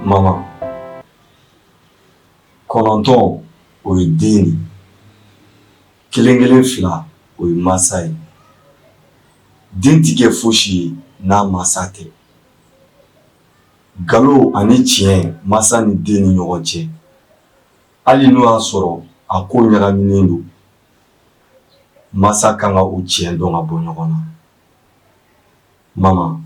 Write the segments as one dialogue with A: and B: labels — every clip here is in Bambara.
A: Maman, kɔnɔntɔn o ye den ye, kelen fila o ye masa ye. Den ti kɛ fosi ye n'a masa tɛ. Nkalon ani tiɲɛ masa ni den ni ɲɔgɔn cɛ. Hali n'o y'a sɔrɔ a ko ɲagaminen don, masa kan ka o tiɲɛ dɔn ka bɔ ɲɔgɔn na. Maman,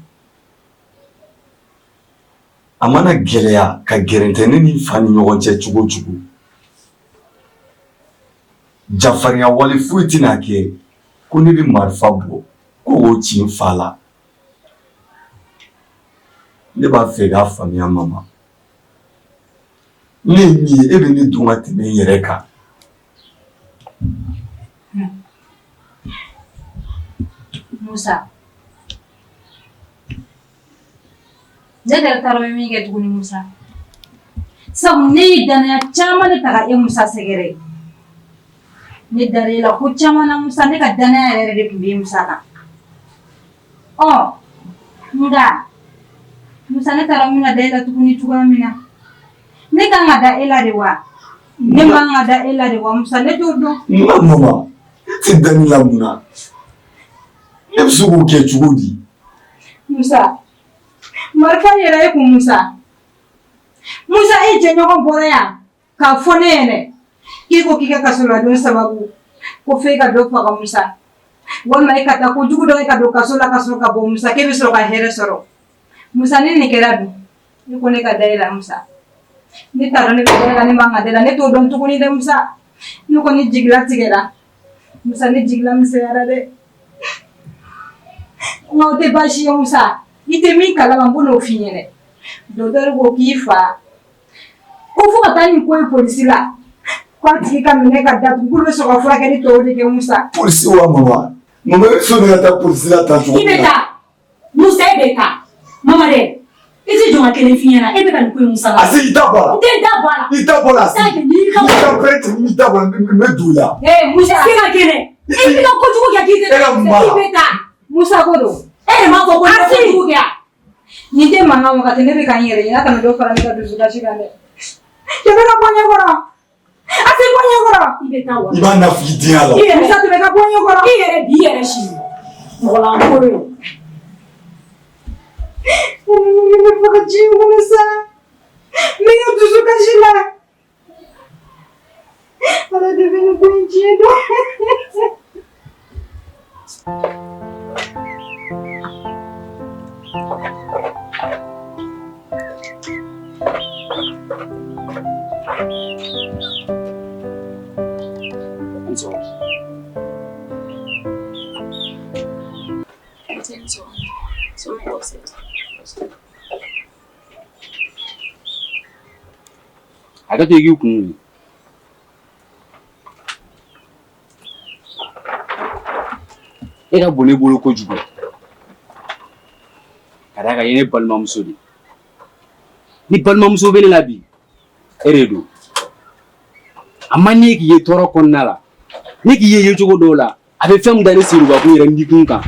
A: a mana gɛlɛya ka gɛrɛntɛ ne ni fa ni ɲɔgɔn cɛ cogo cogo, jafarinya wale foyi tɛna kɛ ko ne bɛ marifa bɔ ko o ci n fa la. Ne b'a fɛ k'a faamuya maman. Ne ye min ye e bɛ ne dun ka tɛmɛ n yɛrɛ kan.
B: Musa, ne yɛrɛ taara bɛ min kɛ tuguni Musa. Sabu ne ye danaya caman de ta ka e Musa sɛgɛrɛ. Ne dar'e la ko caman na Musa, ne ka danaya yɛrɛ de tun bɛ Musa kan. Nka Musa, ne taara min ka da e la tuguni cogoya min na, ne kan ka da e la de wa? Ne man ka da e la de wa Musa? Ne t'o dɔn.
A: Nka maman, e tɛ da ne la mun na? Ne bɛ se k'o kɛ cogo di?
B: Musa, marifa yɛrɛ e kun Musa. Musa, e jɛɲɔgɔn bɔra yan k'a fɔ ne ɲɛna k'i ko k'i ka kasoladon sababu ko f'e ka dɔ faga Musa, walima e ka taa kojugu dɔ e ka don kaso la ka sɔrɔ ka bɔ Musa, k'e bɛ sɔrɔ ka hɛrɛ sɔrɔ. Musa, ni nin kɛra dun? Ne ko ne ka da e la Musa. Ne t'a dɔn ne bɛ da e la, ne man ka da e la, ne t'o dɔn tuguni dɛ Musa. Ne kɔni jigila tigɛra. Musa, ne jigila misɛnyara dɛ. Nka o tɛ baasi ye Musa. I tɛ min kalama n b'o n'o f'i ɲɛna. Docteur ko k'i fa ko fo ka taa nin ko ye polisi la, k'a tigi ka minɛ ka datugu k'olu bɛ sɔrɔ ka furakɛli tɔw de kɛ Musa.
A: Polisi wa maman? Maman, e bɛ sɔn ka taa polisi la tan cogo
C: I bɛ taa Musa, e bɛ taa. Maman dɛ, i tɛ jɔn ka kelen f'i ɲɛna, e bɛ ka nin ko in Musa la.
A: Asi, i da bɔ a la.
C: I tɛ da bɔ a la.
A: I da bɔ a la. Asi, i ka bɛrɛ tɛ i da bɔ a la, n bɛ don i la.
C: Musa, i ka kɛnɛ. I bɛ ka kojugu kɛ k'i tɛ
A: e ka mun b'a la?
C: I bɛ taa.
B: Musa ko don.
C: E de m'a fɔ ko ne bɛ kojugu kɛ.
B: Nin tɛ mankan wagati, ne bɛ ka n yɛrɛ ɲini, n'a kana dɔ fara ne ka dusukasi kan dɛ. Tɛmɛ ka bɔ ɲɛkɔrɔ. Asi, bɔ ɲɛkɔrɔ.
C: I bɛ taa wa?
A: I b'a nafu i diya la.
B: Musa, tɛmɛ ka bɔ ɲɛkɔrɔ.
C: I yɛrɛ b'i yɛrɛ sini. Mɔgɔlankolon ye.
B: Ne faga ji kɔnɔ sa. Ne ka dusukasi la. Ala de bɛ ne ko in tiɲɛ dɔn.
D: I don't think you can. E ka bone bolo kojugu. Ka da ka ye ne balimamuso de. Ni balimamuso bɛ ne la bi, e de don. A ma ne k'i ye tɔɔrɔ kɔnɔna la. Ne k'i ye cogo dɔw la, a bɛ fɛn min da ne Seribakun yɛrɛ nikun kan,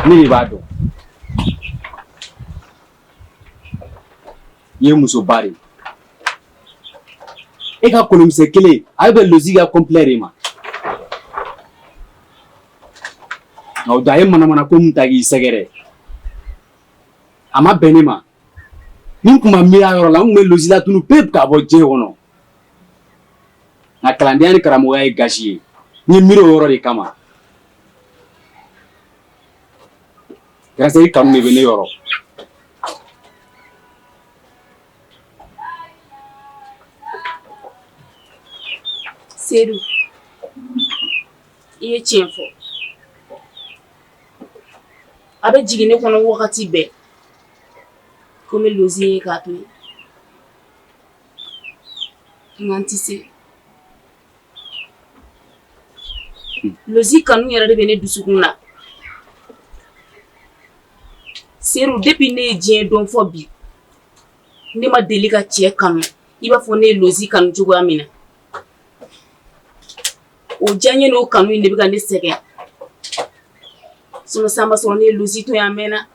D: ne de b'a dɔn. I ye musoba de. E ka kolomisɛ kelen, a bɛ logique ka complet de ma. Nka o don a ye manamana ko min ta k'i sɛgɛrɛ, a ma bɛn ne ma. Ni n tun ma miiri a yɔrɔ la, n tun bɛ logique la tunu pewu k'a bɔ diɲɛ kɔnɔ. Nka kalandenya ni karamɔgɔya ye gasi ye. N ye miiri o yɔrɔ de kama. Grâce i kanu de bɛ ne yɔrɔ.
C: Seydou, i ye tiɲɛ fɔ. A bɛ jigin ne kɔnɔ wagati bɛɛ ko n bɛ lozi ye k'a to yen. Nka n tɛ se. Lozi kanu yɛrɛ de bɛ ne dusukun na. Seydou, depuis ne ye diɲɛ dɔn fɔ bi, ne ma deli ka cɛ kanu i b'a fɔ ne ye lozi kanu cogoya min na. O diya n ye n'o kanu in de bɛ ka ne sɛgɛn. Sinon sisan b'a sɔrɔ ne ye lozi to yen a mɛnna.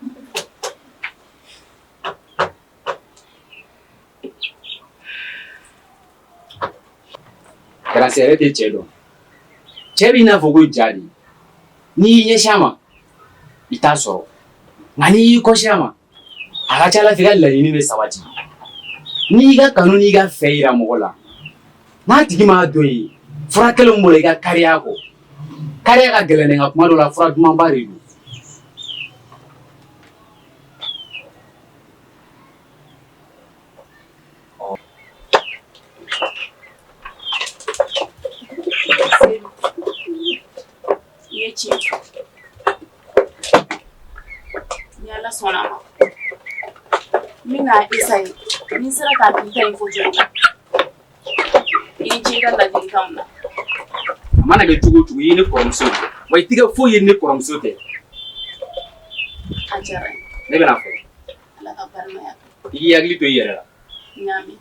D: karisa yɛrɛ tɛ cɛ dɔn cɛ b'i n'a fɔ ko ja de n'i y'i ɲɛsin a ma i t'a sɔrɔ nka n'i y'i kɔsi a ma a ka ca ala fɛ i ka laɲini bɛ sabati n'i y'i ka kanu n'i ka fɛ yira mɔgɔ la n'a tigi m'a dɔn ye fura kelen bolo i ka kariya kɔ kariya ka gɛlɛn nka kuma dɔ la fura dumanba de don.
C: Ni ala sɔnna a ma n bɛna essayer ni sera k'a tigi ta info jɔ i ni ce i ka ladilikanw na.
D: A mana kɛ cogo o cogo i ye ne kɔrɔmuso ye wa i tɛgɛ foyi ye ne kɔrɔmuso tɛ.
C: A diyara n ye.
D: Ne bɛna fɔ
C: ala ka balimaya
D: i k'i hakili to i yɛrɛ la.
C: n y'a mɛn.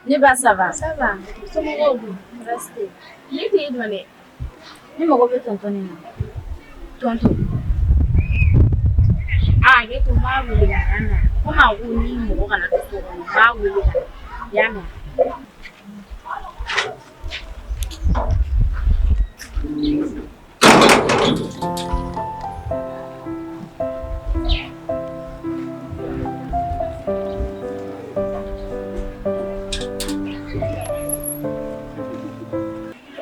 E: Ne ba ça va? Ça va. Somɔgɔw dun? Restez. Ne tɛ e dɔn dɛ. Ne mago bɛ tonton ne na. Tonton. Ne tun b'a wele ka na. Komi a ko ni mɔgɔ kana to so kɔnɔ, n b'a wele ka na. I y'a mɛn?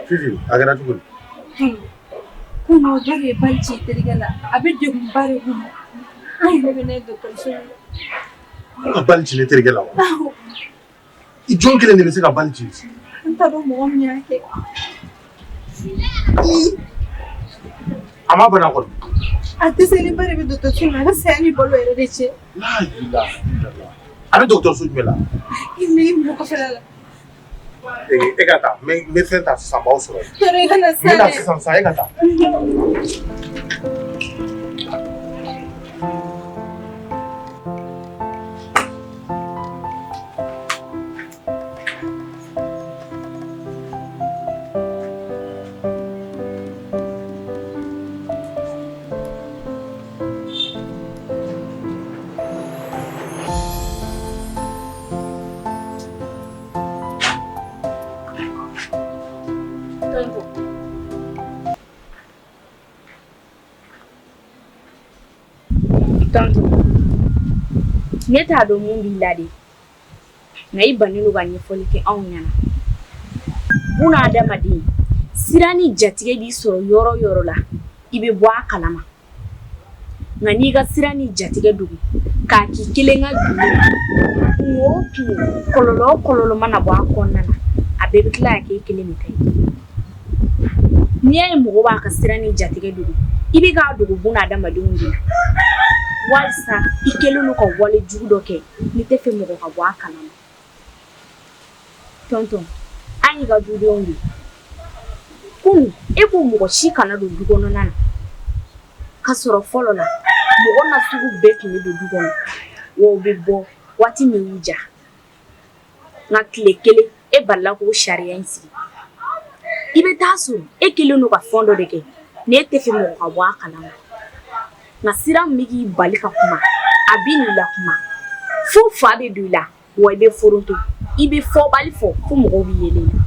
F: Fifi, a kɛra cogo di?
B: Kunun dɔ de ye bali ci terikɛ la a bɛ degunba de kɔnɔ an yɛrɛ bɛ n'a ye dɔgɔtɔrɔso la.
F: Ko ka bali ci ne terikɛ la wa? I jɔn kelen de bɛ se ka bali ci?
B: An t'a dɔn mɔgɔ min y'a kɛ.
F: A ma bana kɔni?
B: A dɛsɛlenba de bɛ dɔgɔtɔrɔso la a ka saya ni balo yɛrɛ de cɛ.
F: A bɛ dɔgɔtɔrɔso jumɛn la?
B: I mɔgɔ kɔfɛla la.
F: E ka taa n bɛ fɛn ta sisan b'aw sɔrɔ.
B: Tɔɔrɔ i kana sa dɛ.
F: N bɛ na sisan sa e ka taa.
E: Tonton, ne t'a dɔn mun b'i la de nka i bannen don ka ɲɛfɔli kɛ anw ɲɛna. Buna adamaden sira ni jatigɛ b'i sɔrɔ yɔrɔ o yɔrɔ la i bɛ bɔ a kalama nka n'i ka sira ni jatigɛ dogo k'a k'i kelen ka dugu kungo o kungo kɔlɔlɔ o kɔlɔlɔ mana bɔ a kɔnɔna na a bɛɛ bɛ tila ka kɛ i kelen de ta ye. N'i y'a ye mɔgɔ b'a ka sira ni jatigɛ dogo i bɛ k'a dogo buna adamadenw de la. Walisa i kelen don ka wale jugu dɔ kɛ n'i tɛ fɛ mɔgɔ ka bɔ a kalama. Tonton, an y'i ka dudenw de. Kunun, e ko mɔgɔ si kana don du kɔnɔna na. K'a sɔrɔ fɔlɔ la, mɔgɔ nasugu bɛɛ tun bɛ don du kɔnɔ. Wa u bɛ bɔ waati min y'i ja. Nka tile kelen, e balila k'o sariya in sigi. I bɛ taa sɔrɔ e kelen don ka fɛn dɔ de kɛ, n'e tɛ fɛ mɔgɔ ka bɔ a kalama. Nka sira min bɛ k'i bali ka kuma, a bɛ n'i la kuma. Fo fa bɛ don i la, wa i bɛ foronto. I bɛ fɔbali fɔ fo mɔgɔw b'i yelen na.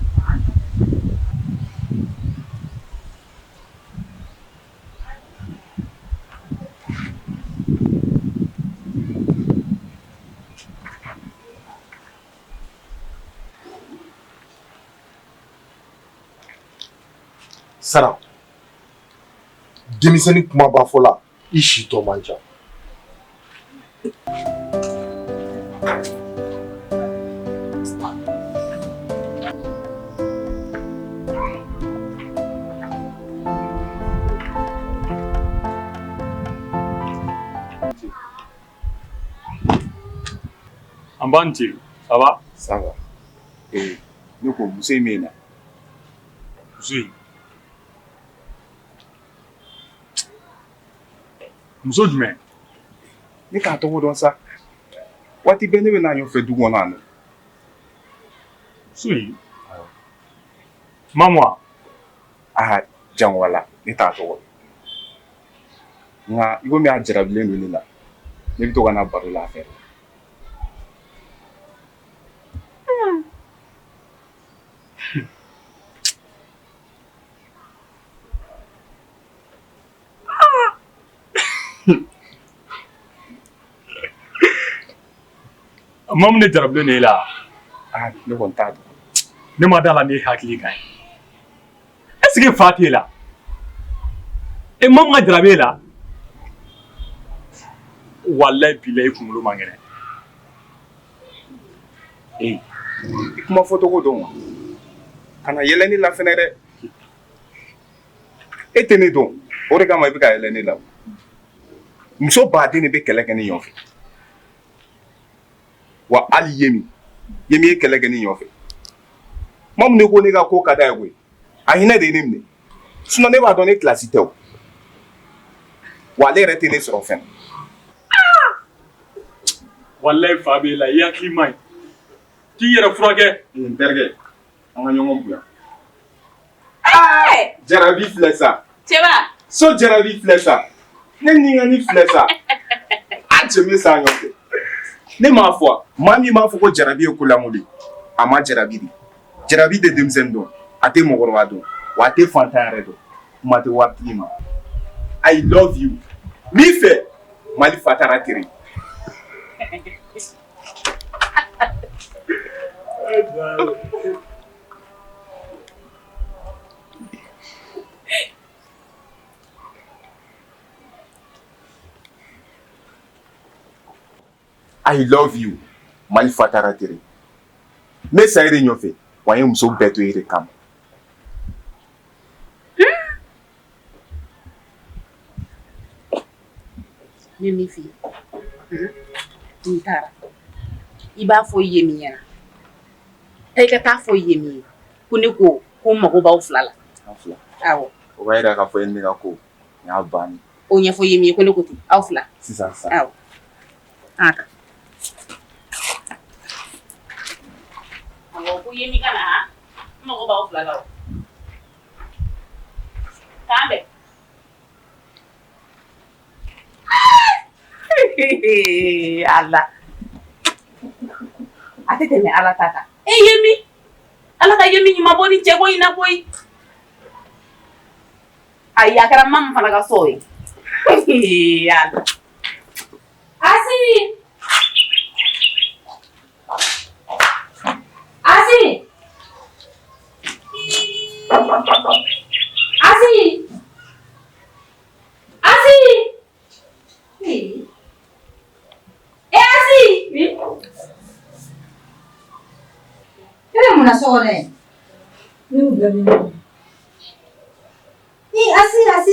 F: Sara, denmisɛnnin kumaba fɔ la i si tɔ man ca.
G: An b'an teri, ça va?
F: Ça va.
G: Ne ko muso in bɛ na. Muso in, Muso jumɛn?
H: Ne k'a tɔgɔ dɔn sa. Waati bɛɛ ne bɛ n'a ɲɔfɛ du kɔnɔ yan nɔ.
G: So in? Maman.
H: Ah, jan wala ne t'a tɔgɔ. Nka i komi a jarabilen don ne la, ne bɛ to ka na baro la a fɛ.
G: Maman ne jarabilen ne la.
H: Ah, ne kɔni t'a dɔn.
G: Ne ma d'a la ne hakili kan ye. Est-ce que fa t'e la? E maman ka jarabi la? Wallahi billahi kunkolo man kɛnɛ.
H: I kuma fɔcogo dɔn wa? Kana yɛlɛ ne la fɛnɛ dɛ. E tɛ ne dɔn, o de kama i bɛ ka yɛlɛ ne la. Muso baden de bɛ kɛlɛ kɛ ne ɲɔgɔn fɛ. Wa hali Yemi ye kɛlɛ kɛ ne ɲɔgɔn fɛ. Maa min ko ne ka ko ka d'a ye koyi, a hinɛ de ye ne minɛ. Sinon ne b'a dɔn ne kilasi tɛ o. Wa ale yɛrɛ tɛ ne sɔrɔ fɛnɛ.
G: Wallahi fa b'e la, i hakili man ɲi. K'i yɛrɛ furakɛ.
H: N terikɛ, an ka ɲɔgɔn bonya. Jarabi filɛ sa.
C: Cɛba.
H: So jarabi filɛ sa. Ne ni ŋa ni filɛ sa. A cɛ bɛ sa ɲɔgɔn fɛ. Ne m'a fɔ, maa min b'a fɔ ko jarabi ye ko lankolon ye, a ma jarabi de. Jarabi tɛ denmisɛnnin dɔn, a tɛ mɔgɔkɔrɔba dɔn, wa a tɛ fantan yɛrɛ dɔn, kuma tɛ waritigi ma. I love you. Min fɛ, Mali fa taara tere. I love you. Mali fa taara tere. Ne sa yɛrɛ ɲɔfɛ, wa n ye muso bɛɛ to e de kama.
C: Ne min f'i ye. N taara. I b'a fɔ Yemi ɲɛna. I ka taa fɔ Yemi ye. Ko ne ko n mago b'aw fila la.
H: Aw fila.
C: Awɔ.
H: O b'a yira k'a fɔ e ne ka ko, n y'a banni.
C: O ɲɛfɔ Yemi ye ko ne ko ten. Aw fila.
H: Sisan sa.
C: Awɔ. An ka. Awɔ ko Yemi ka na. N mago b'aw fila la o. K'an bɛn. Ala. A tɛ tɛmɛ Ala ta kan. Yemi. Ala ka Yemi ɲuman bɔ ni cɛ ko in na koyi. Ayi, a kɛra Mamu fana ka so ye. Ala.
B: Asi! Asi! Asi! Asi! Asi! Kira muna sore. Ni udah ni.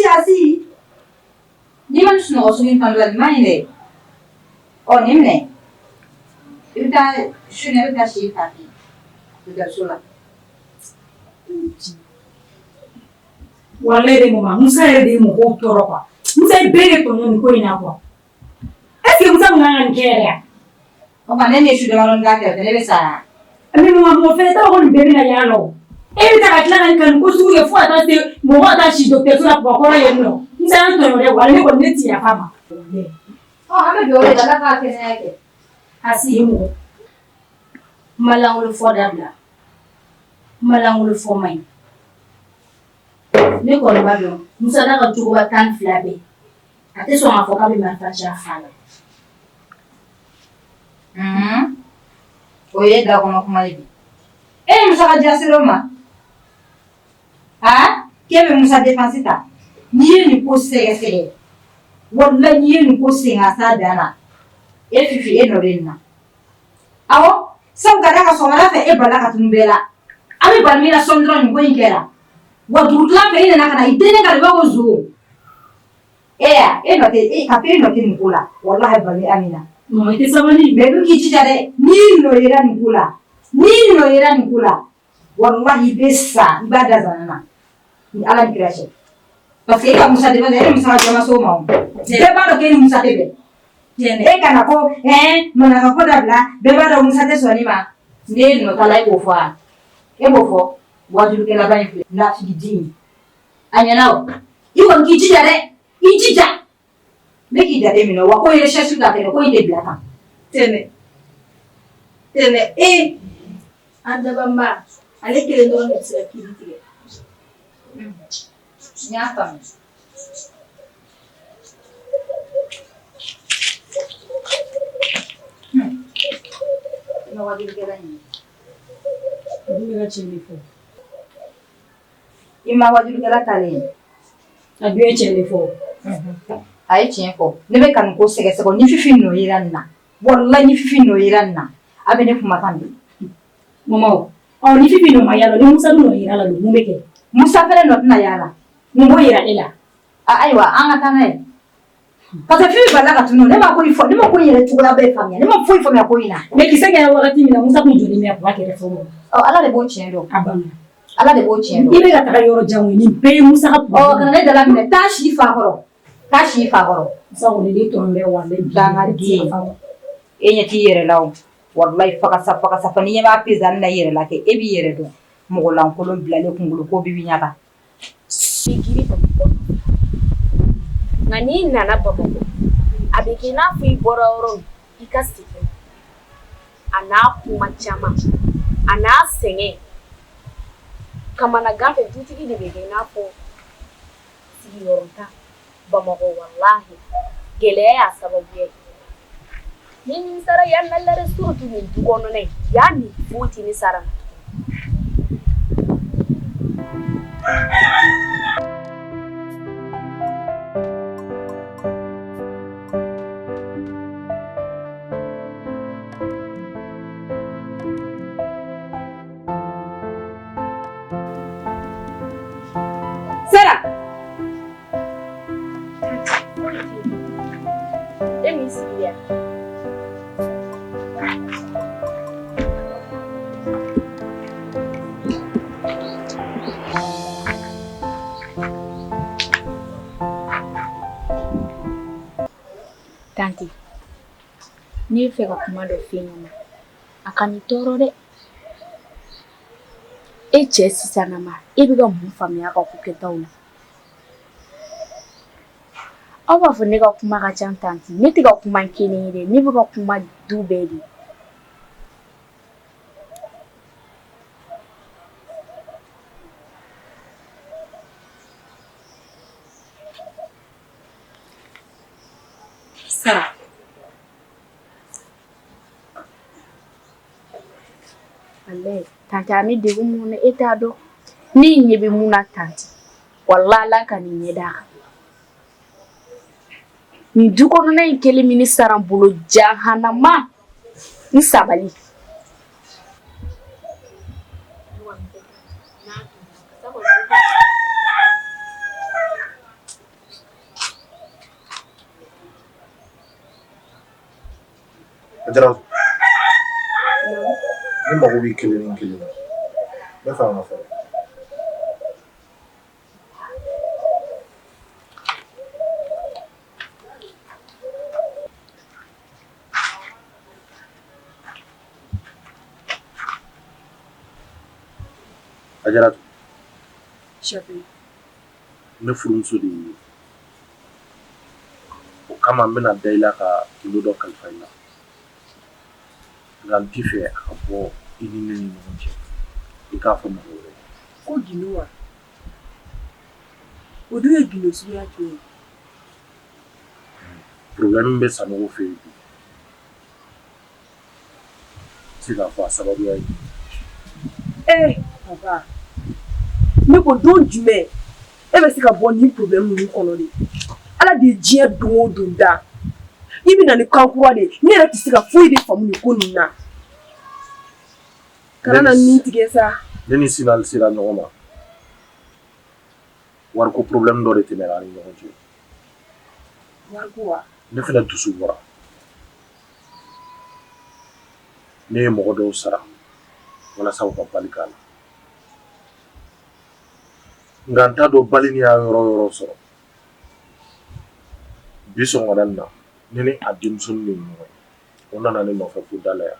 B: Asi. Ni man suno sungin panduan maine. Oh, nimne. Udah shune udah sih tapi. Udah sula.
I: Wallahi mama Musa yɛrɛ de ye mɔgɔw tɔɔrɔ quoi. Musa ye bɛɛ de tɔɲɔ nin ko in na quoi. Est ce que Musa mun kan ka nin kɛ yɛrɛ ya?
B: O ma ne ni su dama don kɛ ne bɛ sa.
I: Mais mama mɔgɔ fɛnɛ t'a dɔn ko nin bɛɛ bɛna y'a la o. E bɛ taa ka tila ka nin kanu ko sugu kɛ fo ka taa se mɔgɔ ka taa si dɔgɔtɔrɔso la Bubakɔrɔ yen nɔ. Musa y'an tɔɲɔ dɛ walahi ne kɔni ne ti yafa ma.
B: An bɛ dugawu de kɛ Ala k'a kɛnɛya kɛ.
I: Asi ye mɔgɔ.
E: Kuma lankolon fɔ dabila. Kuma lankolon fɔ man ɲi. Ne kɔni b'a dɔn Musa n'a ka jogoba 12 bɛɛ a tɛ sɔn k'a fɔ k'a bɛ marifa ci a fa la.
B: O ye da kɔnɔ kuma ye bi. E ye Musa ka diya sera o ma? K'e bɛ Musa défense ta? N'i ye nin ko sɛgɛsɛgɛ, wallahi n'i ye nin ko segin ka s'a dan na, e Fifi e nɔ bɛ nin na. Awɔ, sabu ka d'a kan sɔgɔmada fɛ e balila ka tunun bɛɛ la. An bɛ bali min na sɔmi dɔrɔn nin ko in kɛra. Wa dugutila fɛ e nana ka na i dennen ka de b'a ko zo. E nɔ tɛ e ka e nɔ tɛ nin ko la. Wallahi bali Amina.
I: Mama i tɛ sabali.
B: Mais dun k'i jija dɛ, n'i nɔ yera nin ko la, wallahi i bɛ sa, i b'a da zana na. Ni Ala ni kira cɛ. parce que e ka Musa dɛmɛ dɛ e ni Musa ka jama so ma o bɛɛ b'a dɔn k'e ni Musa tɛ bɛn e kana ko mana ka ko dabila bɛɛ b'a dɔn Musa tɛ sɔn nin ma ne nɔ t'a la e b'o fɔ wa e b'o fɔ wajulukɛ laban in filɛ nafigi den a ɲɛna o i kɔni k'i jija dɛ i jija ne k'i jate minɛ wa ko recherche ka kɛ ko in de bila kan tɛnɛ an dabanba ale kelen dɔrɔn de bɛ se ka kiiri tigɛ n y'a faamu i ma wajulikɛla ɲini
I: olu bɛ ka tiɲɛ de fɔ
B: i ma wajulikɛla talen
I: a dun ye tiɲɛ de fɔ
B: a ye tiɲɛ fɔ ne bɛ ka nin ko sɛgɛsɛgɛ ni Fifi nɔ yera nin na walahi ni Fifi nɔ yera nin na a bɛ ne kumakan bi
I: mama ni Fifi nɔ ma yala ni Musa dun nɔ yera la don mun bɛ kɛ
B: Musa fɛnɛ nɔ tɛna yala
I: mun b'o yira e la
B: ayiwa an ka taa n'a ye parce que Fifi balila ka tunun ne ma ko in fɔ ne ma ko in yɛrɛ cogoya bɛɛ faamuya ne ma foyi faamuya ko in na
I: mais kisɛ kɛra wagati min na Musa kun jɔlen bɛ a kun b'a kɛrɛfɛ mɔgɔ
B: Ala de b'o tiɲɛ dɔn
I: a banna
B: Ala de b'o tiɲɛ dɔn
I: i bɛ ka taga yɔrɔ jan nin bɛɛ ye Musa ka
B: kana ne dala minɛ taa si fa kɔrɔ
I: Musa kɔni ne tɔn bɛ wa ne
B: dangaden e ɲɛ t'i yɛrɛ la o walahi fakasa fa n'i ɲɛ b'a pezali la i yɛrɛ la kɛ e b'i yɛrɛ dɔn mɔgɔ lankolon bilalen kunkolo ko bibi ɲaga
E: giri Bamakɔ nka n'i nana Bamakɔ a bɛ kɛ i n'a fɔ i bɔra yɔrɔ min i ka segin a n'a kuma caman a n'a sɛgɛn kamanagan fɛ dutigi de bɛ kɛ i n'a fɔ sigiyɔrɔta Bamakɔ walahi gɛlɛya y'a sababuya ye ni sara yan na lare surtout nin du kɔnɔna ye yan ni foyi tɛ ne sara
B: Sara
E: let me see here. Tanti, n'i bɛ fɛ ka kuma dɔ f'i ɲɛna a ka n'i tɔɔrɔ dɛ e cɛ sisanama e bɛ ka mun faamuya a ka ko kɛtaw la aw b'a fɔ ne ka kuma ka ca tanti ne tɛ ka kuma kelen ye dɛ ne bɛ ka kuma du bɛɛ de
C: Sara
E: wallahi tanti an bɛ degun mun na e t'a dɔn ne ɲɛ bɛ mun na tanti wallahi Ala ka nin ɲɛ d'a kan nin du kɔnɔna in kelen min sara n bolo jahanama ni sabali
F: Ajara ni mago b'i kelen ni kelen na n bɛ fɛ an ka fɔ Ajara ne furumuso de ye o kama n bɛna da i la ka kilo dɔ kalifa i la nka n t'i fɛ a ka bɔ i ni ne ni ɲɔgɔn cɛ i k'a fɔ mɔgɔ wɛrɛ
C: ko gindo wa o dun ye gindo suguya jumɛn ye
F: problème bɛ Sanogo fɛ yen bi se k'a fɔ a sababuya ye
C: papa ne ko don jumɛn e bɛ se ka bɔ nin problème ninnu kɔnɔ de Ala de ye diɲɛ don o don da i bɛ na ni kan kura de ye ne yɛrɛ tɛ se ka foyi de faamu nin ko ninnu na kana na nin tigɛ sa
F: ne ni Sinali sera ɲɔgɔn ma wariko problème dɔ de tɛmɛna an ni ɲɔgɔn cɛ
C: wariko wa
F: ne fɛnɛ dusu bɔra ne ye mɔgɔ dɔw sara walasa u ka bali k'a la nka n t'a dɔn bali ni y'a yɔrɔ yɔrɔ sɔrɔ bi sɔgɔmada in na ne ni a denmusonin de ɲɔgɔn ye o nana ne nɔfɛ fo da la yan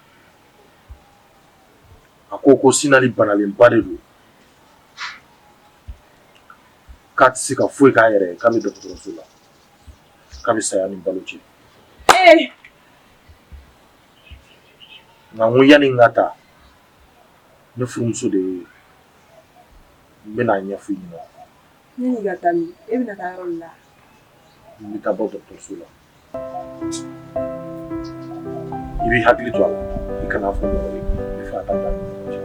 F: a ko Sinali banalenba de don k'a tɛ se ka foyi k'a yɛrɛ ye k'a bɛ dɔgɔtɔrɔso la k'a bɛ saya ni balo cɛ nka n ko yanni n ka taa ne furumuso de ye n bɛna ɲɛfɔ i ɲɛna
C: ne ni ka taa min e bɛna taa yɔrɔ la
F: n bɛ taa bɔ dɔgɔtɔrɔso la i b'i hakili to a la i kana fɔ mɔgɔ ye ne fɛ a ka taa ni ɲɔgɔn cɛ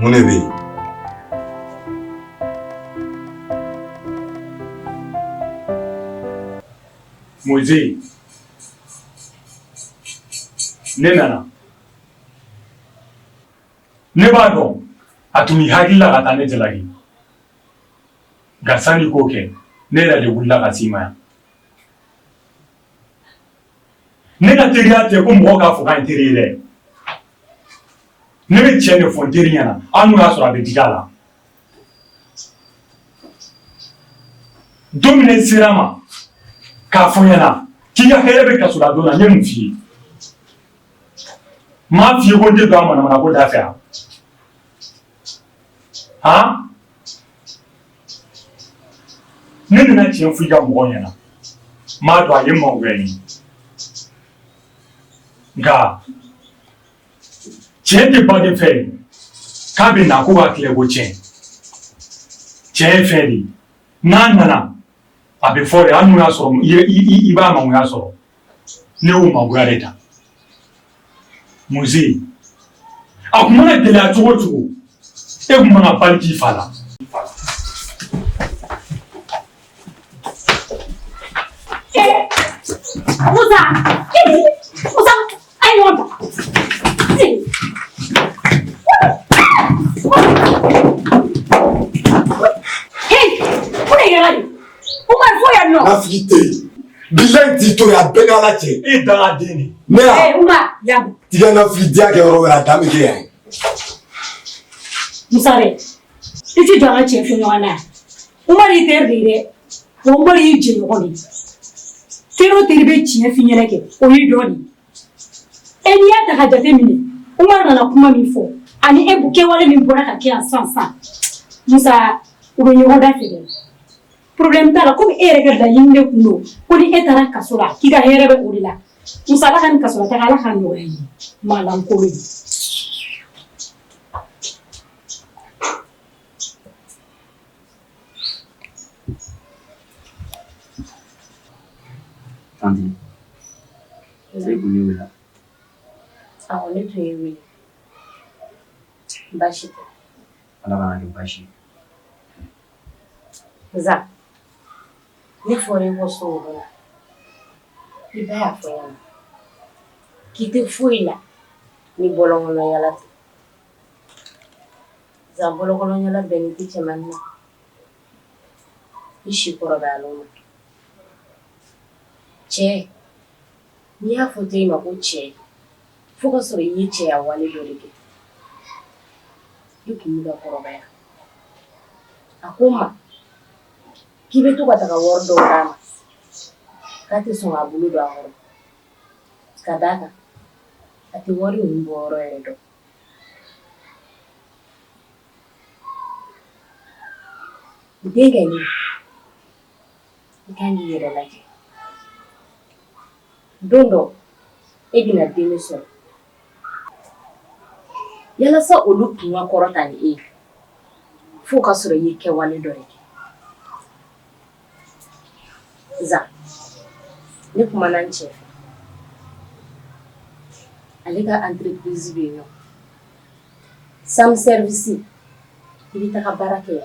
A: mun de bɛ yen
G: Moise ne nana ne b'a dɔn a tun b'i hakili la ka taa ne jalaki nka sani k'o kɛ ne yɛrɛ de wulila ka s'i ma yan ne ka teriya tɛ ko mɔgɔ k'a fɔ k'an teri ye dɛ ne bɛ tiɲɛ de fɔ n teri ɲɛna hali n'o y'a sɔrɔ a bɛ digi a la don min ne sera ma k'a fɔ ɲɛna k'i ka hɛrɛ bɛ kaso la don na n ye mun f'i ye n m'a f'i ye ko n tɛ don a manamana ko da fɛ yan han ne nana tiɲɛ f'i ka mɔgɔ ɲɛna n m'a dɔn a ye mangoya n ye nka tiɲɛ tɛ baden fɛ ye k'a bɛ na ko k'a tile ko tiɲɛ tiɲɛ ye fɛn de ye n'a nana a bɛ fɔ de hali n'o y'a sɔrɔ i b'a mangoya sɔrɔ ne y'o mangoya de ta Moise a kun mana gɛlɛya cogo o cogo e kun mana bali k'i fa la
I: Musa ayi ɲɔgɔn ta ko ne yɛrɛ de o ma fɔ yan nɔ
A: nafigi tɛ yen bilayi t'i to yen a bɛɛ n'ala cɛ
G: e dangaden de
A: ne y'a
I: yabu
A: tigɛ nafigi diya kɛ yɔrɔ wɛrɛ a dan bɛ kɛ yan
I: Musa dɛ i ti jɔ an ka cɛ fɛ ɲɔgɔn na yan Umaru y'i teri de ye dɛ Umaru y'i jɛɲɔgɔn de ye teri o teri bɛ tiɲɛ f'i ɲɛna kɛ o y'i dɔ de ye n'i y'a ta ka jate minɛ Umaru nana kuma min fɔ ani e kɛwale min bɔra ka kɛ yan sisan Musa u bɛ ɲɔgɔn da fɛ dɛ problème t'a la komi e yɛrɛ ka laɲini de kun don ko ni e taara kaso la k'i ka hɛrɛ bɛ o de la Musa Ala ka nin kaso la taga Ala k'a nɔgɔya i ye maalankolon ye.
D: Tanti, c'est que nous là.
E: Ah, on est tous oui. Bashi.
D: Ala bana ke bashi.
E: Za. Ni fore ko so la. Ki ba fo ya. Ki te fuila. Ni bolongo no yala. Za bolongo no yala beniti chemanna. Ishi korobalo. Che. Ni ya foto ima ko che. Fuka soro yi che ya wale dorike. Yuki muda korobaya. Akuma. Kibe tu kata ka wordo rama. Kati songa bulu do ahoro. Kadaka. Ati wori umboro edo. Dega ni. Ikangi yere lake. Dondo. Ebina dimiso. Yala sa olu tunga korota ni e. Fuka soro yi ke wale doreke. ne kumana n cɛ fɛ ale ka entreprise bɛ yen nɔ sam service i bɛ taga baara kɛ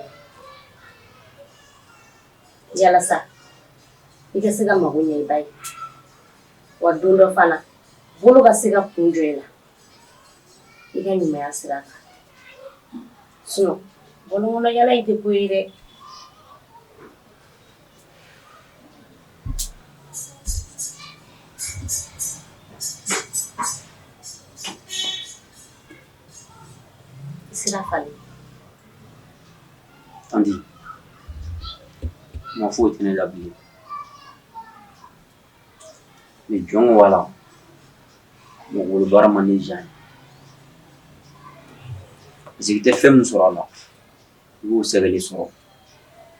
E: yalasa i ka se ka mago ɲɛ i ba ye wa don dɔ fana bolo ka se ka kun jɔ i la i ka ɲumanya sira kan sinon bɔlɔn kɔnɔ yala in tɛ ko ye dɛ. Sira falen.
D: Tanti, ma foyi tɛ ne la bilen. Mais jɔn ko wala, mɔgɔ wolo baara man di jan ye. Parce que i tɛ fɛn min sɔrɔ a la, i b'o sɛbɛnni sɔrɔ.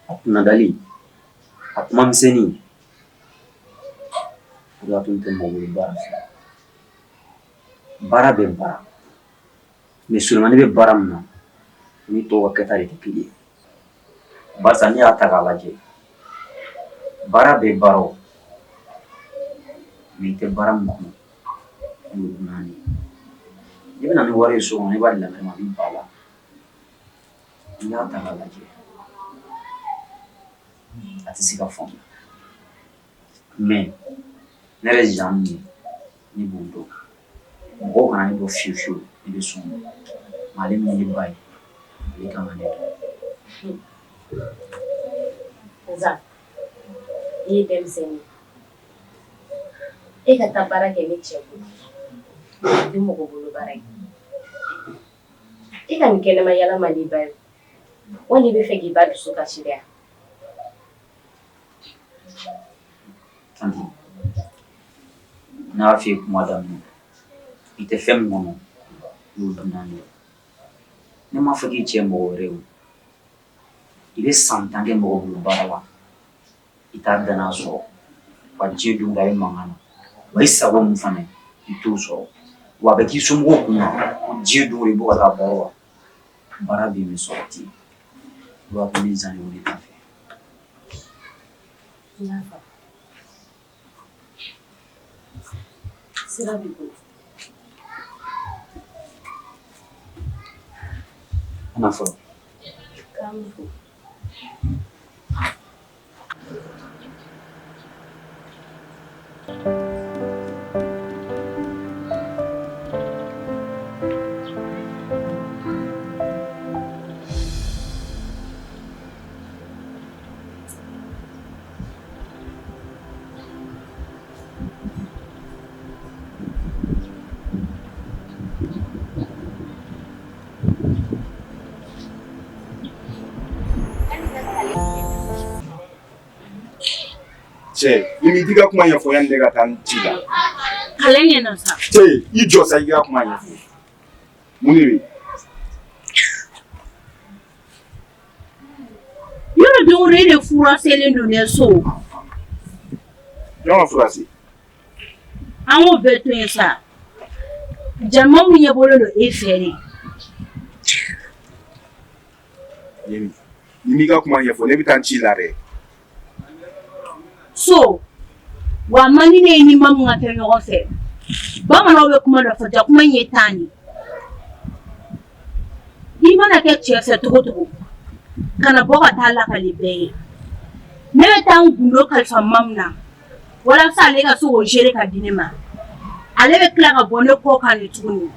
D: A kunnadali, a kuma misɛnnin, o de y'a to n tɛ mɔgɔ wolo baara fɛ. Baara bɛ baara. Mais Sulemani bɛ baara min na, ni tɔw ka kɛta de tɛ kelen ye. Barisa n'i y'a ta k'a lajɛ, baara bɛ baara o, mais i tɛ baara min kɔnɔ, o ye naani ye. I bɛna ni wari ye so kɔnɔ, i b'a di lamɛn ma, a b'i ba la. N'i y'a ta k'a lajɛ, a tɛ se ka faamuya. Mais ne yɛrɛ Jean min ye, ne b'o dɔn. Mɔgɔw kana ne dɔn fiyewu fiyewu, i bɛ sɔn o ma. Mais ale min ye ne ba ye, ale kan ka ne dɔn.
E: Nza, i ye denmisɛnnin ye. E ka taa baara kɛ ne cɛ bolo. I tɛ mɔgɔ bolo baara kɛ. I ka nin kɛnɛma yala man di ba ye. Wali i bɛ fɛ k'i ba dusu kasi dɛ?
D: Tanti, ne y'a f'i ye kuma daminɛ, i tɛ fɛn min kɔnɔ, i y'o dunan de ye. Ne m'a fɔ k'i cɛ mɔgɔ wɛrɛ ye o. I bɛ san 10 kɛ mɔgɔ bolo baara la, i t'a danaya sɔrɔ, wa diɲɛ don o don a bɛ mankan na, wa i sago min fana i t'o sɔrɔ, wa a bɛ k'i somɔgɔw kunna ko diɲɛ don o don i bɔ ka taa baara la, baara bɛ yen mais sɔrɔ tɛ yen. O b'a to ne Zan ye o de t'a fɛ.
E: N y'a faamu. Sira b'i bolo.
D: Kana fɔlɔ.
E: K'an bɛ fo.
H: Cɛ, i m'i ka kuma ɲɛfɔ yanni ne ka taa ci la.
I: Kale ɲɛna sa.
H: Cɛ, i jɔ sa i ka kuma ɲɛfɔ. Mun de bɛ yen?
I: Yɔrɔ don o don e de fura selen don ne so.
H: Jɔn ka fura se?
I: An k'o bɛɛ to yen sa. Jama min ɲɛbɔlen don e fɛ de.
H: Yemi, ni m'i ka kuma ɲɛfɔ ne bɛ taa ci la dɛ.
I: So, wa man di ne ye ni ma mun ka kɛ ɲɔgɔn fɛ. Bamananw bɛ kuma dɔ fɔ ja kuma in ye tan de. I mana kɛ cɛ fɛ cogo cogo, kana bɔ ka taa lakali bɛɛ ye. Ne bɛ taa n gundo kalifa ma min na, walasa ale ka se k'o gérer ka di ne ma. Ale bɛ tila ka bɔ ne kɔ kan de tuguni.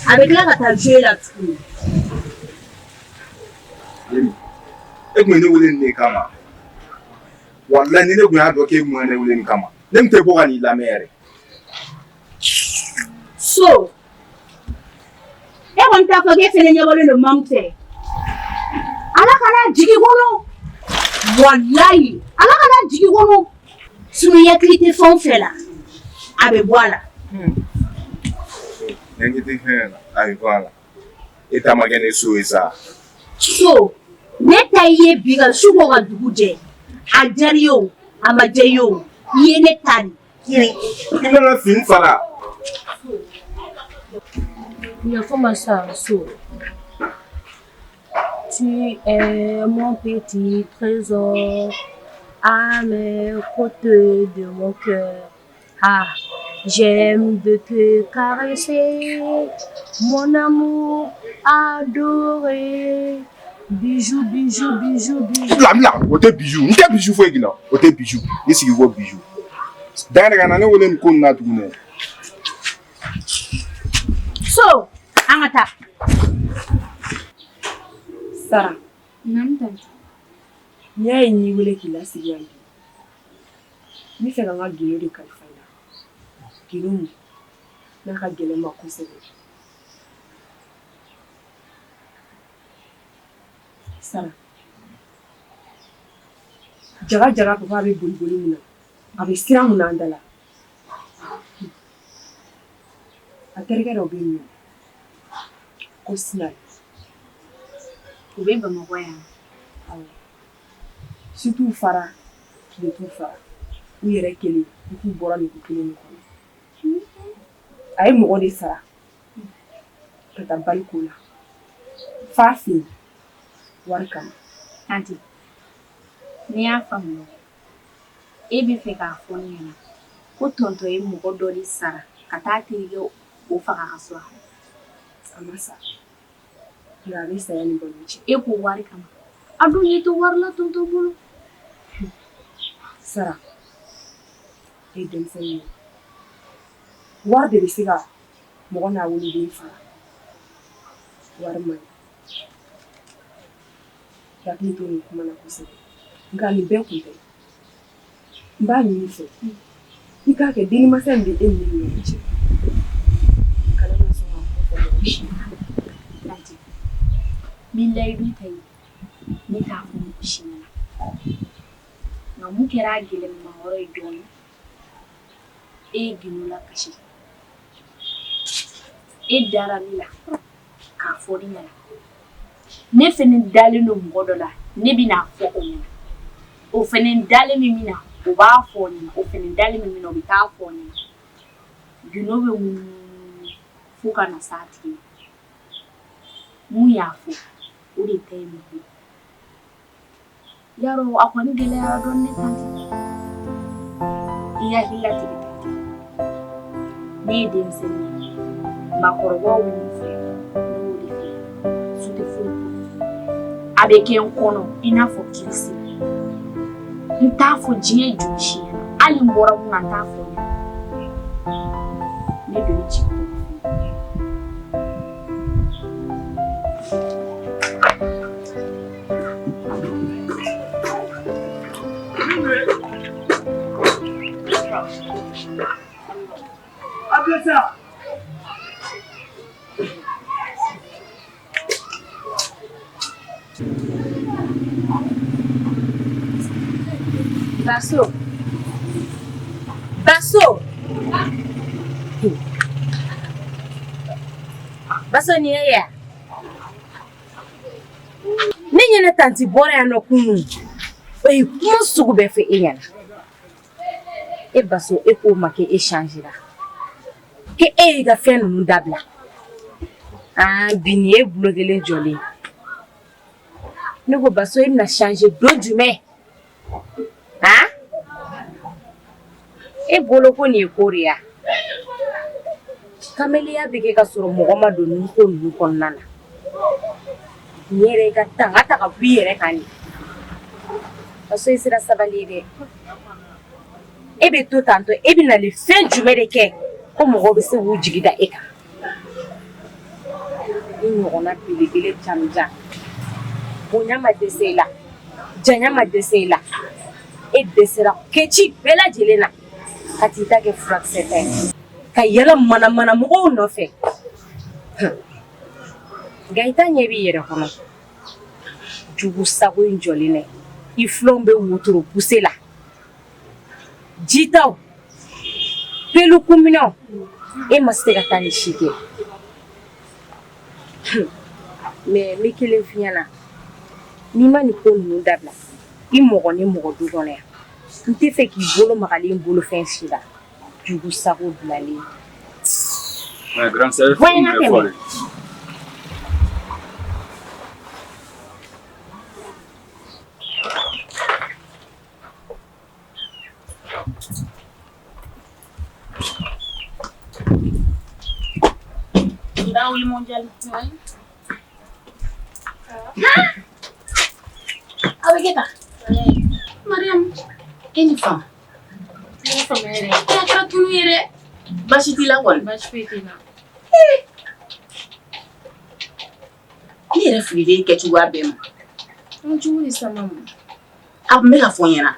I: A bɛ tila ka taa jouer la tuguni.
H: Yemi, e tun bɛ ne wele nin de kama. Wallahi ni ne tun y'a dɔn k'e mun ne wele nin kama, ne tun tɛ bɔ ka n'i lamɛn yɛrɛ.
I: So, e kɔni t'a fɔ k'e fɛnɛ ɲɛbɔlen don mamu fɛ. Ala kana jigin kɔnɔ. Wallahi, Ala kana jigin kɔnɔ. Sinon i hakili tɛ fɛn o fɛn la, a bɛ bɔ a la.
H: Ne ɲɛ tɛ fɛn na, a bɛ bɔ a la. E ta ma kɛ ne so ye sa.
I: So, ne ta i ye bi ka su bɔ ka dugu jɛ. A diyara i ye o, a ma diya i ye o, i ye ne ta de.
H: I mana fini fara.
E: Comment ça, So? Tu es mon petit trésor. à mes côtés de mon cœur. Ah, j'aime de te caresser, mon amour adoré. Bijou, bijou, bijou, bijou.
H: Bla, o tɛ bijou. N tɛ bijou foyi gilan. O tɛ bijou. I sigi ko bijou. Dan yɛrɛ ka na ne wele nin ko nin na tuguni.
E: So, an ka taa.
C: Sara,
E: Naamu tanti.
C: n'i y'a ye n'i wele k'i lasigi yan bi, n bɛ fɛ ka n ka gindo de kalifa i la. Gindo min n'a ka gɛlɛn ma kosɛbɛ. Sara, jaga papa bɛ boli mun na, a bɛ siran mun na an da la. A terikɛ dɔ bɛ yen nɔ ko Sinari.
E: U bɛ Bamakɔ yan.
C: Si t'u fara tile t'u fara u yɛrɛ kelen u k'u bɔra nin ko kelen de kɔnɔ. A ye mɔgɔ de sara ka taa baliko la f'a fɛ yen wari kama.
E: Tanti, n'i y'a faamu, e bɛ fɛ k'a fɔ ne ɲɛna ko tonton ye mɔgɔ dɔ de sara ka taa terikɛ o faga ka sɔrɔ
C: A ma sa nka a bɛ saya ni balo cɛ.
E: e ko wari kama. A dun ye to wari la tonton bolo.
C: Sara, e ye denmisɛnnin ye. Wari de bɛ se ka mɔgɔ n'a woloden fara. Wari man ɲi. I hakili to nin kuma na kosɛbɛ. Nka nin bɛɛ kun tɛ. N b'a ɲini i fɛ i k'a kɛ denmansa min bɛ e ni ne ɲɔgɔn cɛ. Kana na sɔn ka ko fɔ mɔgɔ si ye.
E: Tanti, billahi dun ta ye ne t'a fɔ mɔgɔ si ɲɛna. Nka mun kɛra a gɛlɛnma yɔrɔ ye dɔɔnin, e ye gindo lakasi. E dara ne la k'a fɔ ne ɲɛna. Ne fɛnɛ dalen don mɔgɔ dɔ la ne bɛna fɔ o ɲɛna. O fɛnɛ dalen min na o b'a fɔ o ɲɛna. O fɛnɛ dalen min na o bɛ taa fɔ o ɲɛna. Gindo bɛ mun fo ka na s'a tigi ma. Mun y'a fɔ o de ta ye mɔgɔ ye. Yarɔ a kɔni gɛlɛyara dɔɔnin ne tanti. I hakili latigɛ tanti. Ne ye denmisɛnnin ye. Maakɔrɔbaw bɛ mun fɛ ne b'o de fɛ. Su tɛ foyi ko. A bɛ kɛ n kɔnɔ i n'a fɔ kirisi. N t'a fɔ diɲɛ joli si ɲɛna. Hali n bɔra mun na n t'a fɔ ɲɛna. Ne don i jigin. Baso ni ye ya. Ne ɲɛna tanti bɔra yan nɔ kunun. O ye kuma sugu bɛɛ fɛ e ɲɛna. E Baso e k'o ma kɛ e changera. Ke e y'i ka fɛn ninnu dabila. Bi nin ye bulo kelen jɔlen. Ne ko Baso e bɛna changer don jumɛn? E bolo ko nin ye ko de ya. Kameliya bɛ kɛ ka sɔrɔ mɔgɔ ma don nin ko ninnu kɔnɔna na. Ni yɛrɛ ka tanga ta ka bɔ i yɛrɛ kan de. Baso i sera sabali dɛ. E bɛ to tantɔ e bɛ na le fɛn jumɛn de kɛ ko mɔgɔw bɛ se k'u jigi da e kan. I ɲɔgɔnna belebele janjan. Bonya ma dɛsɛ i la. Janya ma dɛsɛ i la. E dɛsɛra kɛci bɛɛ lajɛlen na. Ka t'i ta kɛ furakisɛ ta ye. Ka yɛlɛ mana mɔgɔw nɔfɛ. Nka i ta ɲɛ b'i yɛrɛ kɔnɔ. Jugu sago in jɔlen dɛ. I filɛw bɛ wotoro puse la. Jitaw, pelukuminɛw, e ma se ka taa ni si kɛ. Mais n bɛ kelen f'i ɲɛna. N'i ma nin ko ninnu dabila, i mɔgɔ ni mɔgɔ du kɔnɔ yan. N tɛ fɛ k'i bolo magalen bolofɛn si la. Jugu sago bilalen.
D: Mais grand sœur, faut me faire.
E: daa wuli mondial. Awe kita. Mariam, ini fam. Ini fam yere. Ya kira tunu yere. Bashi tila kon. Bashi fitina. Ni yere fili ke chuwa bema. Njuwu sama mu. Ab me ka fonyena.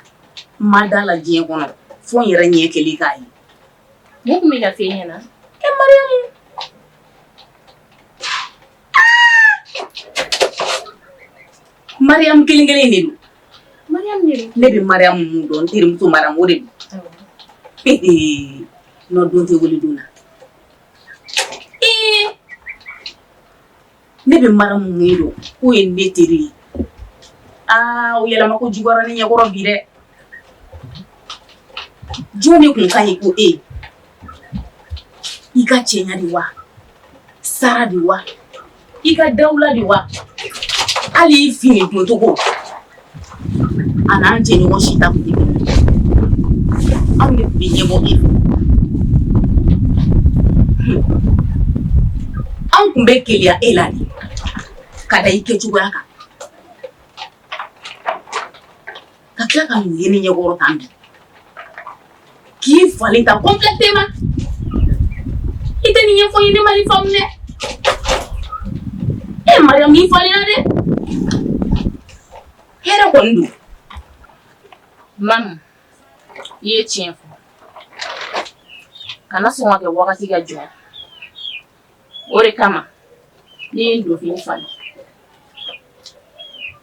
E: Madala jien kono. Fonyera nye keli kai. Mu me ka fenyena. Mariam. Mariam kilingele ni. Mariam ni. Nebi Mariam don tirim tu Mariam wori. No don te woli duna. Nebi Mariam ngido ko en netiri. O yela mako jugora ni nyagoro bire. Joni kun kai ko Ika chenya diwa. Sara diwa. Ika daula diwa. Ali fini tuntoko. Ana njeni washita kutibi. Awe binye bo ifu. Ang kumbe kelia elani. Kada ike chugaka. Kakila kami yeni nyegoro tambi. Ki falita completema. Ite niye fo yini mari famne. Mariam mi falina de. Hera kondu. Mam. Ye chienfo. Kana so wake wakati ga jo. Ore kama. Ni ndo fini fali.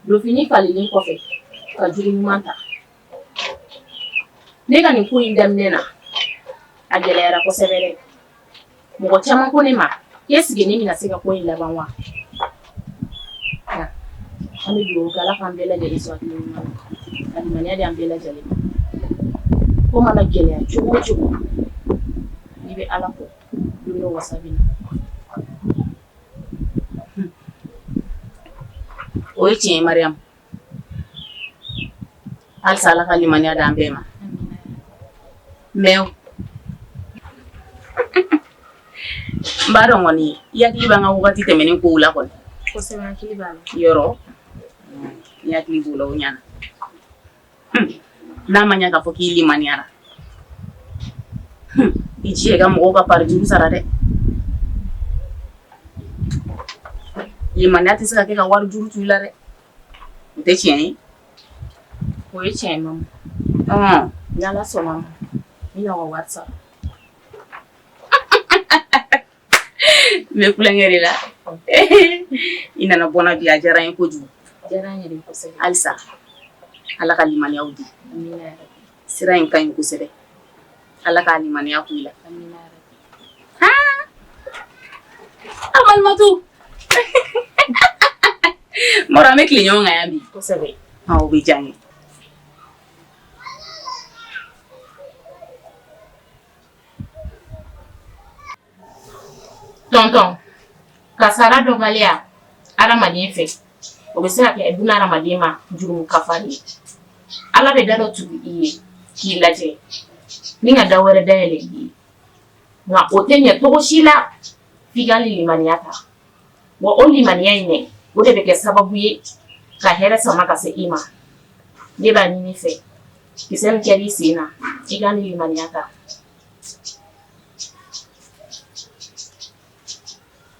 E: Ndo fini fali ni kofe. Ka juri manta. Nega ni ku indamnena. Agelera ko severe. Mugo chama ko ni ma. Yes geni mina sika ko ila banwa. Ami do kala kambela jeli so atini man. Ani mania de ambela jeli. Ko mana gele ya chugo. Nibe ala ko. Duno wasabina. Oichi Mariam. Al sala kali mania de ambema. Meu. Mbaro ngoni yakli banga wakati temeni ko ula kon. Ko se yakli bala. Yoro. Yakli bula unyana. Na manya ka foki limaniara. Ichi ga mo ka parjuru sarade. Limaniati saka ke ka war juru tulare. Te chien. Ko e chien mam. Nyala so mam. Ina wa WhatsApp. Me kulangere la. Ina na bona bi ajara en ko ju. Jaranya de kosebe. Alsa. Ala ka limani audi. Amina. Sira en kan kosebe. Ala ka limani akuila. Amina. Ha! Amal matu. Mora me klinyo ngayambi kosebe. Ha obijangi. Tonton. Kasara dogalia. Ala maniefe. Obesera ke eduna ramadima juru kafani ala be dalo tubi iye ki laje ninga dawere dayele yi na otenye to shila figali limaniata wo only maniaine ode be ke sababu ye ka hera sama ka se ima deba nini fe kisem keri sina figali limaniata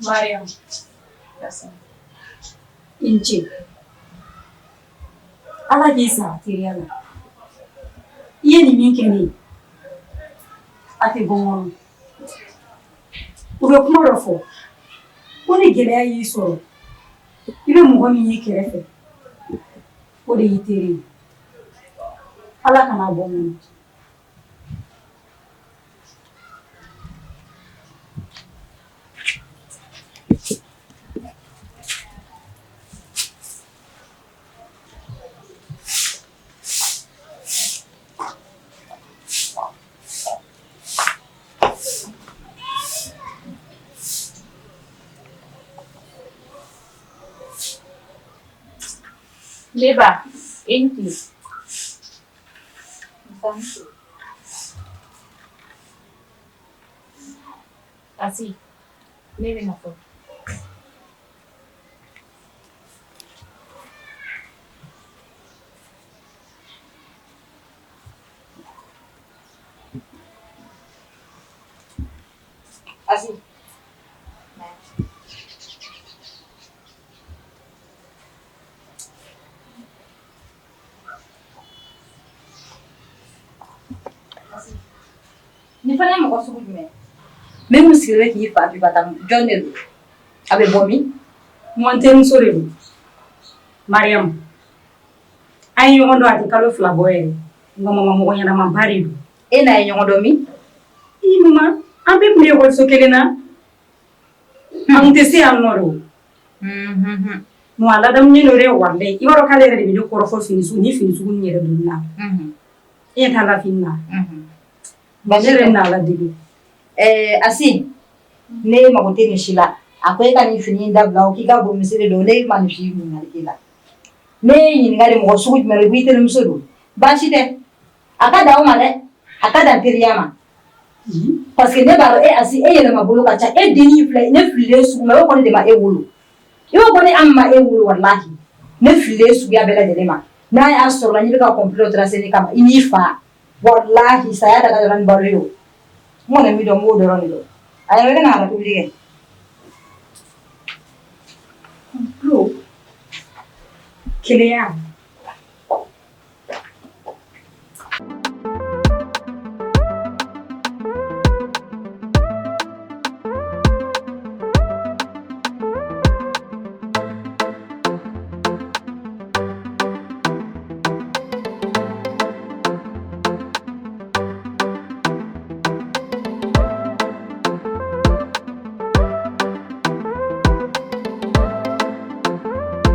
I: Mariam. That's Inci. Ala bisa tiriana. Iye ni min keni. Ati bon. Ube kuma rofo. Oni geleya yi soro. Ibe mɔgɔ min yi kɛrɛfɛ. O de yi teri. Ala kana bɔ mun.
E: Leba, inti. Así. Lebe na foto.
B: Ni fana mɔgɔ sugu jumɛn min sigilen k'i fa bi bata jɔn de don a bɛ bɔ min
I: Mon terimuso de don Mariam an ye ɲɔgɔn dɔn a tɛ kalo 2 bɔ yɛrɛ nka mɔgɔ ɲɛnamaba de don
B: e n'a ye ɲɔgɔn dɔn min
I: i mama an bɛ tun bɛ ekɔliso kelen na an tɛ se yan nɔ don non a ladamulen don dɛ walayi i b'a dɔn k'ale yɛrɛ de bɛ ne kɔrɔfɔ fini sugu ni fini sugu ni yɛrɛ donni na e ɲɛ t'a la fini na ne yɛrɛ n'a ladege
B: Asi ne mago tɛ nin si la a ko e ka nin fini in dabila o k'i ka bon misiri don ne ma nin si ɲininkali k'i la ne ye ɲininkali mɔgɔ sugu jumɛn de b'i terimuso don baasi tɛ a ka dan o ma dɛ a ka dan teriya ma parce que ne b'a dɔn Asi e yɛlɛma bolo ka ca e dennin filɛ ne fililen sugu ma o kɔni de ma e wolo i b'a kɔni an ma e wolo walahi ne fililen suguya bɛɛ lajɛlen ma n'a y'a sɔrɔ la n'i bɛ ka complot tracer ne kama i n'i fa walahi saya da ka dɔrɔn ni baro ye o n kɔni min dɔn n b'o dɔrɔn de dɔn a yɛrɛ bɛ na ka tobili kɛ
I: complot keleya